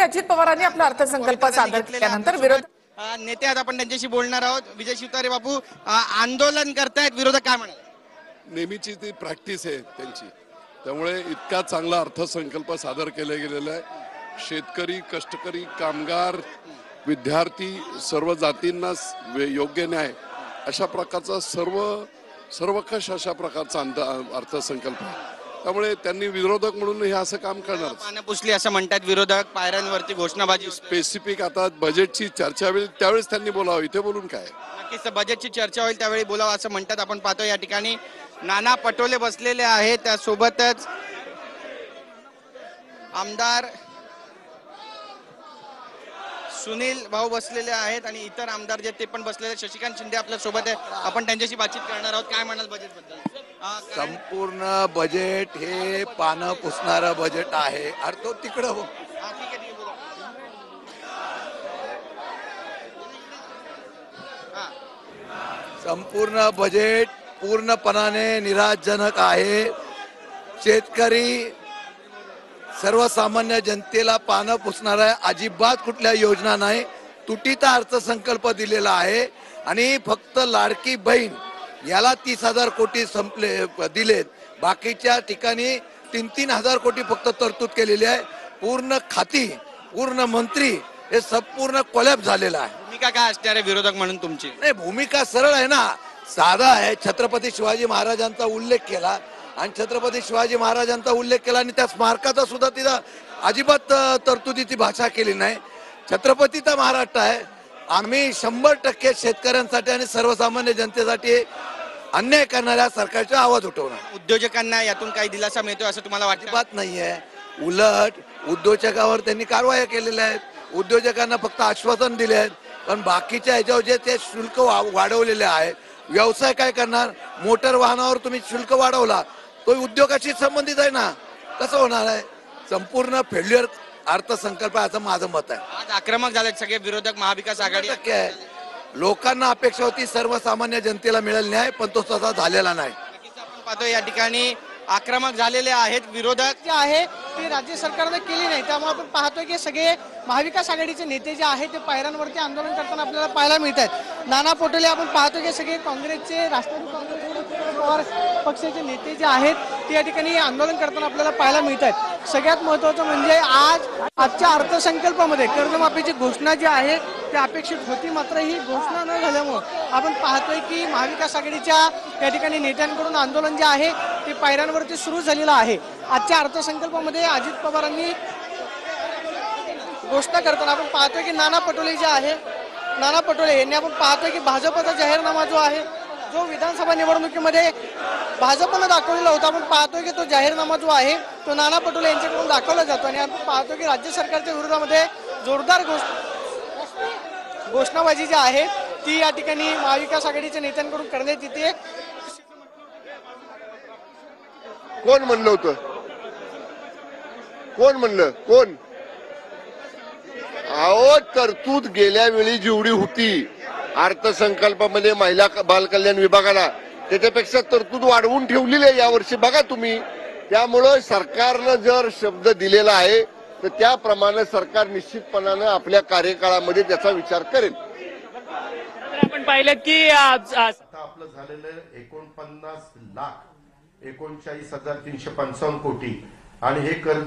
अजित पवारांनी आपला अर्थसंकल्प सादर केल्यानंतर विरोध नेते आहेत, आपण त्यांच्याशी बोलणार आहोत. विजय शिवतारे बापू, आंदोलन करतायत, विरोधक काय म्हणाले? नेहमीची ती प्रॅक्टिस आहे त्यांची, त्यामुळे इतका चांगला अर्थसंकल्प सादर केला गेलेला आहे. शेतकरी, कष्टकरी, कामगार, विद्यार्थी सर्व जातींना योग्य न्याय अशा प्रकारचा सर्वकष अशा प्रकारचा अर्थसंकल्प आहे. त्यामुळे त्यांनी विरोधक म्हणून हे असं काम करणार. पानं पुसली असं म्हणतात विरोधक, पायऱ्यांवरती घोषणाबाजी. स्पेसिफिक आता बजेटची चर्चा होईल त्यावेळेस त्यांनी बोलावं, इथे बोलून काय. नक्कीच बजेटची चर्चा होईल त्यावेळी बोलावं असं म्हणतात. आपण पाहतो या ठिकाणी नाना पटोले बसलेले आहेत, त्यासोबतच आमदार सुनील भाऊ बसलेले आहेत आणि इतर आमदार जे ते पण बसलेले. शशिकांत शिंदे आपल्या सोबत आहे, आपण त्यांच्याशी बातचीत करणार आहोत. काय म्हणाल बजेट बद्दल? संपूर्ण बजेट हे पानं पुसणारं बजेट आहे. अरे तो तिकडं हो. संपूर्ण बजेट पूर्णपणाने निराशाजनक आहे. शेतकरी, सर्वसामान्य जनतेला पानं पुसणार आहे. अजिबात कुठल्या योजना नाही. तुटीचा अर्थसंकल्प दिलेला आहे आणि फक्त लाडकी बहीण याला 30,000 कोटी दिलेत. बाकीच्या ठिकाणी 3-3 हजार कोटी फक्त तरतूद केलेली आहे. पूर्ण खाती, पूर्ण मंत्री हे संपूर्ण कोलॅप्स झालेला आहे. भूमिका काय असणार आहे विरोधक म्हणून तुमची? नाही, भूमिका सरळ आहे ना, साधा आहे. छत्रपती शिवाजी महाराजांचा उल्लेख केला आणि छत्रपती शिवाजी महाराजांचा उल्लेख केला आणि त्या स्मारकाचा सुद्धा तिथं अजिबात तरतुदीची भाषा केली नाही. छत्रपतीचा महाराष्ट्र आहे. आम्ही 100% शेतकऱ्यांसाठी आणि सर्वसामान्य जनतेसाठी अन्याय करणाऱ्या सरकारचा आवाज उठवणार. उद्योजकांना यातून काही दिलासा मिळतो असं तुम्हाला वाटतं? अजिबात नाहीये. उलट उद्योजकावर त्यांनी कारवाया केलेल्या आहेत. उद्योजकांना फक्त आश्वासन दिले आहेत, पण बाकीच्या ह्याच्यावर जे ते शुल्क वाढवलेले आहे. व्यवसाय काय करणार? मोटर वाहनावर तुम्ही शुल्क वाढवला, तो उद्योगाशी संबंधित आहे ना, कसं होणार आहे? संपूर्ण फेल्युअर अर्थसंकल्प असं माझं मत आहे. आज आक्रमक झाले सगळे विरोधक, महाविकास आघाडी आहे. लोकांना अपेक्षा होती सर्वसामान्य जनतेला मिळेल न्याय, पण तो तसा झालेला नाही. आपण पाहतो या ठिकाणी आक्रमक झालेले आहेत विरोधक जे आहे ती राज्य सरकारने केली नाही. त्यामुळे आपण पाहतोय की सगळे महाविकास आघाडीचे नेते जे आहेत ते पायऱ्यांवरती आंदोलन करताना आपल्याला पाहायला मिळत आहेत. नाना पटोले, आपण पाहतो की सगळे काँग्रेसचे, राष्ट्रवादी काँग्रेस पवार पक्षाचे नेते जे आहेत ते या ठिकाणी आंदोलन करताना आपल्याला पाहायला मिळत आहेत. सगळ्यात महत्त्वाचं म्हणजे आजच्या अर्थसंकल्पामध्ये कर्जमाफीची घोषणा जी आहे ती अपेक्षित होती, मात्र ही घोषणा न झाल्यामुळे आपण पाहतोय की महाविकास आघाडीच्या या ठिकाणी नेत्यांकडून आंदोलन जे आहे ते पायऱ्यांवरती सुरू झालेलं आहे. आजच्या अर्थसंकल्पामध्ये अजित पवारांनी घोषणा करताना आपण पाहतोय की नाना पटोले जे आहे, नाना पटोले यांनी आपण पाहतोय की भाजपचा जाहीरनामा जो आहे, जो विधानसभा निवडणुकीमध्ये भाजपनं दाखवलेला होता, आपण पाहतोय की तो जाहीरनामा जो आहे तो नाना पटोले यांच्याकडून दाखवला जातो आणि आपण पाहतोय की राज्य सरकारच्या विरोधामध्ये जोरदार घोषणाबाजी जी आहे ती या ठिकाणी महाविकास आघाडीच्या नेत्यांकडून करण्यात येते. कोण म्हणलं होतं? कोण म्हणलं? कोण? अहो, तरतूद गेल्या वेळी जेवढी होती अर्थसंकल्पामध्ये महिला बालकल्याण विभागाला, त्याच्यापेक्षा तरतूद वाढवून ठेवलेली आहे यावर्षी, बघा तुम्ही. त्यामुळं सरकारनं जर शब्द दिलेला आहे तर त्याप्रमाणे सरकार निश्चितपणानं आपल्या कार्यकाळामध्ये त्याचा विचार करेल. आपण पाहिलं की आता आपलं झालेलं 49,39,355 कोटी आणि हे कर्ज